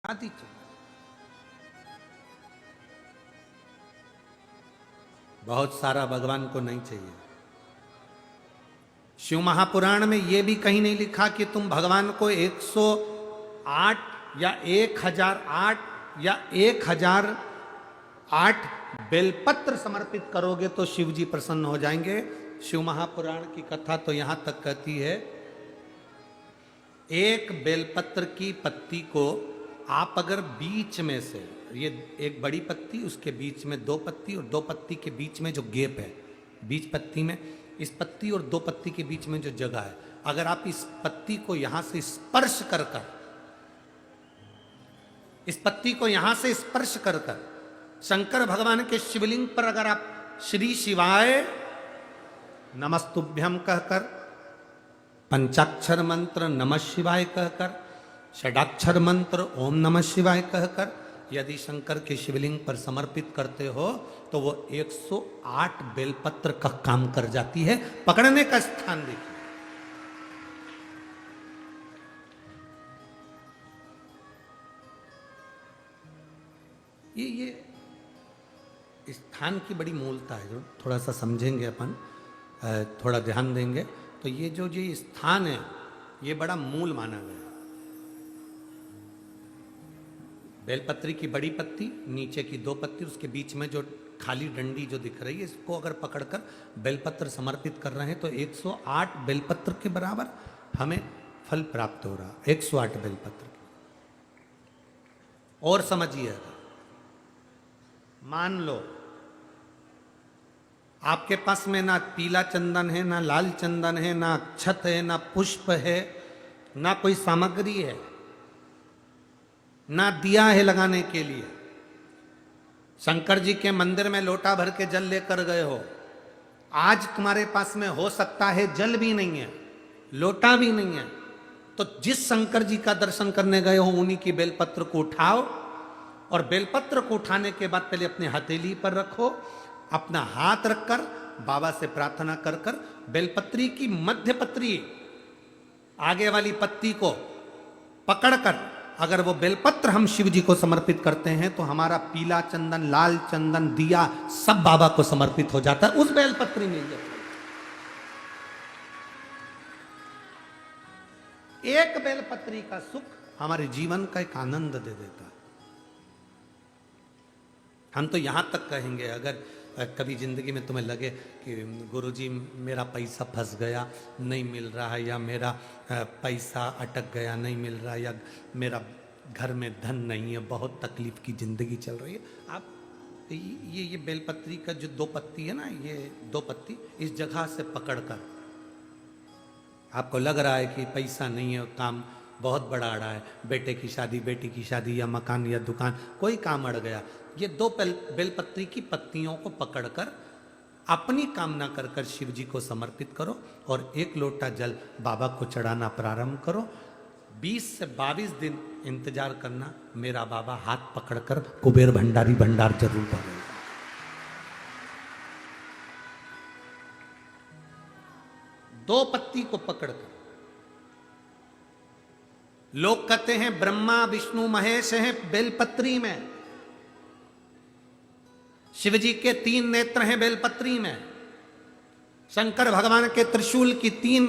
आदि चल, बहुत सारा भगवान को नहीं चाहिए। शिव महापुराण में यह भी कहीं नहीं लिखा कि तुम भगवान को 108 या 1008 या 1008 बेलपत्र समर्पित करोगे तो शिव जी प्रसन्न हो जाएंगे। शिव महापुराण की कथा तो यहां तक कहती है, एक बेलपत्र की पत्ती को आप अगर बीच में से, ये एक बड़ी पत्ती, उसके बीच में दो पत्ती और दो पत्ती के बीच में जो गैप है, बीच पत्ती में, इस पत्ती और दो पत्ती के बीच में जो जगह है, अगर आप इस पत्ती को यहां से स्पर्श कर कर, इस पत्ती को यहां से स्पर्श कर कर शंकर भगवान के शिवलिंग पर अगर आप श्री शिवाय नमस्तुभ्यम कहकर, पंचाक्षर मंत्र नमः शिवाय कहकर, षडाक्षर मंत्र ओम नमः शिवाय कहकर यदि शंकर के शिवलिंग पर समर्पित करते हो तो वो 108 बेलपत्र का काम कर जाती है। पकड़ने का स्थान देखिए, ये स्थान की बड़ी मूलता है, जो थोड़ा सा समझेंगे अपन, थोड़ा ध्यान देंगे तो ये जो ये स्थान है ये बड़ा मूल माना गया। बेलपत्री की बड़ी पत्ती, नीचे की दो पत्ती, उसके बीच में जो खाली डंडी जो दिख रही है, इसको अगर पकड़कर बेलपत्र समर्पित कर रहे हैं तो 108 बेलपत्र के बराबर हमें फल प्राप्त हो रहा, 108 बेलपत्र। और समझिए, मान लो आपके पास में ना पीला चंदन है, ना लाल चंदन है, ना अक्षत है, ना पुष्प है, ना कोई सामग्री है, ना दिया है लगाने के लिए। शंकर जी के मंदिर में लोटा भर के जल लेकर गए हो, आज तुम्हारे पास में हो सकता है जल भी नहीं है, लोटा भी नहीं है, तो जिस शंकर जी का दर्शन करने गए हो उन्हीं की बेलपत्र को उठाओ और बेलपत्र को उठाने के बाद पहले अपने हथेली पर रखो, अपना हाथ रखकर बाबा से प्रार्थना कर कर बेलपत्री की मध्य पत्री, आगे वाली पत्ती को पकड़कर अगर वो बेलपत्र हम शिव जी को समर्पित करते हैं तो हमारा पीला चंदन, लाल चंदन, दिया सब बाबा को समर्पित हो जाता है, उस बेलपत्री में। एक बेलपत्री का सुख हमारे जीवन का एक आनंद दे देता है। हम तो यहां तक कहेंगे, अगर कभी जिंदगी में तुम्हें लगे कि गुरुजी मेरा पैसा फंस गया, नहीं मिल रहा है, या मेरा पैसा अटक गया, नहीं मिल रहा, या मेरा घर में धन नहीं है, बहुत तकलीफ की जिंदगी चल रही है, आप ये बेलपत्री का जो दो पत्ती है ना, ये दो पत्ती इस जगह से पकड़कर, आपको लग रहा है कि पैसा नहीं है, काम बहुत बड़ा अड़ा है, बेटे की शादी, बेटी की शादी, या मकान या दुकान, कोई काम अड़ गया, ये दो बेलपत्री की पत्तियों को पकड़कर अपनी कामना कर कर शिव जी को समर्पित करो और एक लोटा जल बाबा को चढ़ाना प्रारंभ करो। 20 से 22 दिन इंतजार करना, मेरा बाबा हाथ पकड़कर कुबेर भंडारी भंडार जरूर भरेगा। दो पत्ती को पकड़कर, लोग कहते हैं ब्रह्मा विष्णु महेश हैं बेलपत्री में, शिव जी के 3 नेत्र हैं बेलपत्री में, शंकर भगवान के त्रिशूल की 3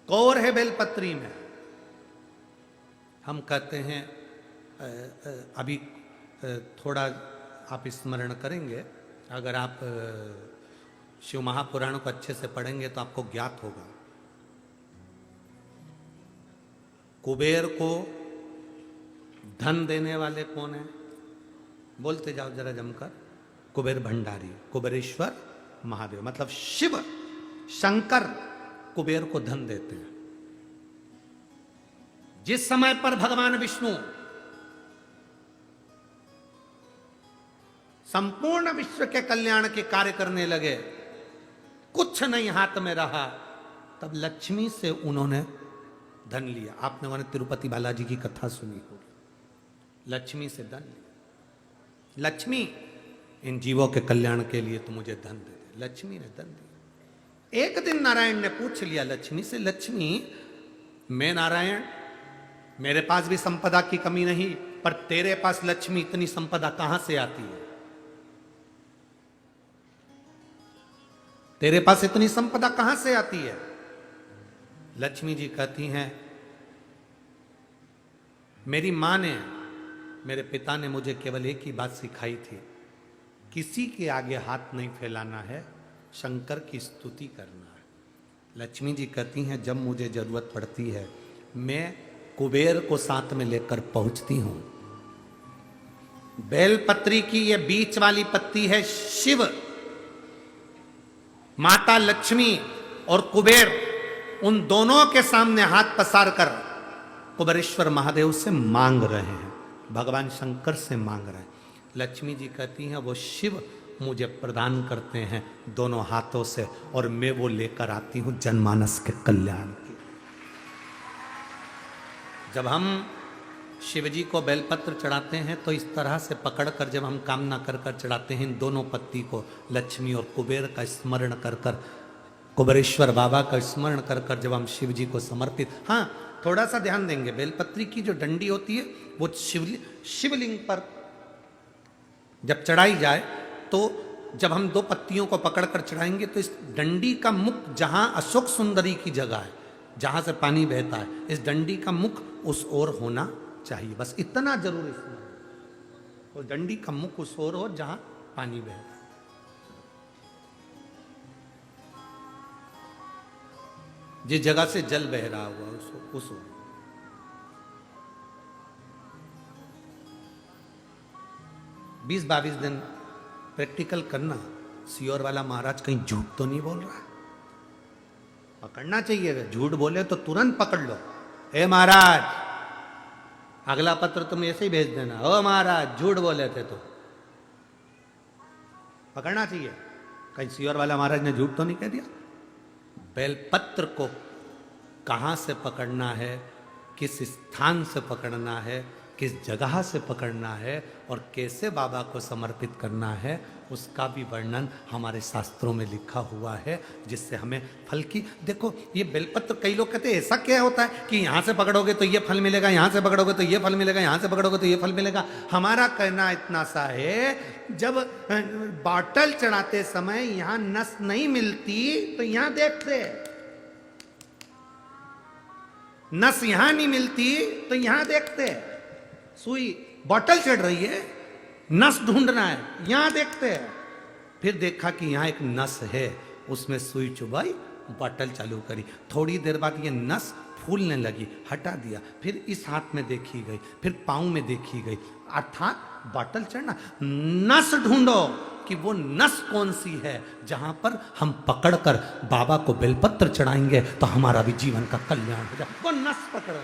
कौर है बेलपत्री में। हम कहते हैं अभी थोड़ा आप स्मरण करेंगे, अगर आप शिव महापुराण को अच्छे से पढ़ेंगे तो आपको ज्ञात होगा, कुबेर को धन देने वाले कौन है? बोलते जाओ जरा जमकर, कुबेर भंडारी, कुबेरेश्वर महादेव, मतलब शिव शंकर कुबेर को धन देते हैं। जिस समय पर भगवान विष्णु संपूर्ण विश्व के कल्याण के कार्य करने लगे, कुछ नहीं हाथ में रहा, तब लक्ष्मी से उन्होंने धन लिया। आपने उन्होंने तिरुपति बालाजी की कथा सुनी होगी, लक्ष्मी से धन लिया। लक्ष्मी, इन जीवों के कल्याण के लिए तो मुझे धन दे दे। लक्ष्मी ने धन दिया। एक दिन नारायण ने पूछ लिया लक्ष्मी से, लक्ष्मी मैं नारायण मेरे पास भी संपदा की कमी नहीं, पर तेरे पास लक्ष्मी इतनी संपदा कहां से आती है? तेरे पास इतनी संपदा कहां से आती है? लक्ष्मी जी कहती हैं, मेरी मां ने, मेरे पिता ने मुझे केवल एक ही बात सिखाई थी, किसी के आगे हाथ नहीं फैलाना है, शंकर की स्तुति करना है। लक्ष्मी जी कहती हैं, जब मुझे जरूरत पड़ती है मैं कुबेर को साथ में लेकर पहुंचती हूं। बेलपत्री की ये बीच वाली पत्ती है शिव, माता लक्ष्मी और कुबेर उन दोनों के सामने हाथ पसार कर कुबेरेश्वर महादेव से मांग रहे हैं, भगवान शंकर से मांग रहे हैं। लक्ष्मी जी कहती हैं, वो शिव मुझे प्रदान करते हैं दोनों हाथों से, और मैं वो लेकर आती हूं जनमानस के कल्याण की। जब हम शिव जी को बेलपत्र चढ़ाते हैं तो इस तरह से पकड़कर जब हम कामना कर कर चढ़ाते हैं, इन दोनों पत्ती को लक्ष्मी और कुबेर का स्मरण कर कर, कुबेरेश्वर बाबा का स्मरण कर कर जब हम शिव जी को समर्पित, हाँ थोड़ा सा ध्यान देंगे, बेलपत्री की जो डंडी होती है वो शिवलिंग पर जब चढ़ाई जाए तो जब हम दो पत्तियों को पकड़कर चढ़ाएंगे तो इस डंडी का मुख जहां अशोक सुंदरी की जगह है, जहां से पानी बहता है, इस डंडी का मुख उस ओर होना चाहिए। बस इतना जरूर इसमें, वो डंडी का मुख उस ओर हो जहां पानी बहता है। जिस जगह से जल बह रहा हुआ उस ओर। 20-22 दिन प्रैक्टिकल करना। सियोर वाला महाराज कहीं झूठ तो नहीं बोल रहा है? पकड़ना चाहिए, अगर झूठ बोले तो तुरंत पकड़ लो। ए महाराज, अगला पत्र तुम ऐसे ही भेज देना, ओ महाराज झूठ बोले थे, तो पकड़ना चाहिए, कहीं सियोर वाला महाराज ने झूठ तो नहीं कह दिया। बेलपत्र को कहां से पकड़ना है, किस स्थान से पकड़ना है, किस जगह से पकड़ना है और कैसे बाबा को समर्पित करना है, उसका भी वर्णन हमारे शास्त्रों में लिखा हुआ है, जिससे हमें फल की। देखो ये बेलपत्र, कई लोग कहते हैं ऐसा क्या होता है कि यहां से पकड़ोगे तो ये फल मिलेगा, यहां से पकड़ोगे तो ये फल मिलेगा, यहां से पकड़ोगे तो ये फल मिलेगा। हमारा कहना इतना सा है, जब बॉटल चढ़ाते समय यहां नस नहीं मिलती तो यहां देखते, नस यहां नहीं मिलती तो यहां देखते, सुई बॉटल चढ़ रही है, नस ढूंढना है, यहां देखते हैं, फिर देखा कि यहां एक नस है, उसमें सुई चुभाई, बॉटल चालू करी, थोड़ी देर बाद ये नस फूलने लगी, हटा दिया, फिर इस हाथ में देखी गई, फिर पांव में देखी गई, अर्थात बॉटल चढ़ना। नस ढूंढो कि वो नस कौन सी है जहां पर हम पकड़कर बाबा को बेलपत्र चढ़ाएंगे तो हमारा भी जीवन का कल्याण हो जाए, वो नस पकड़ना।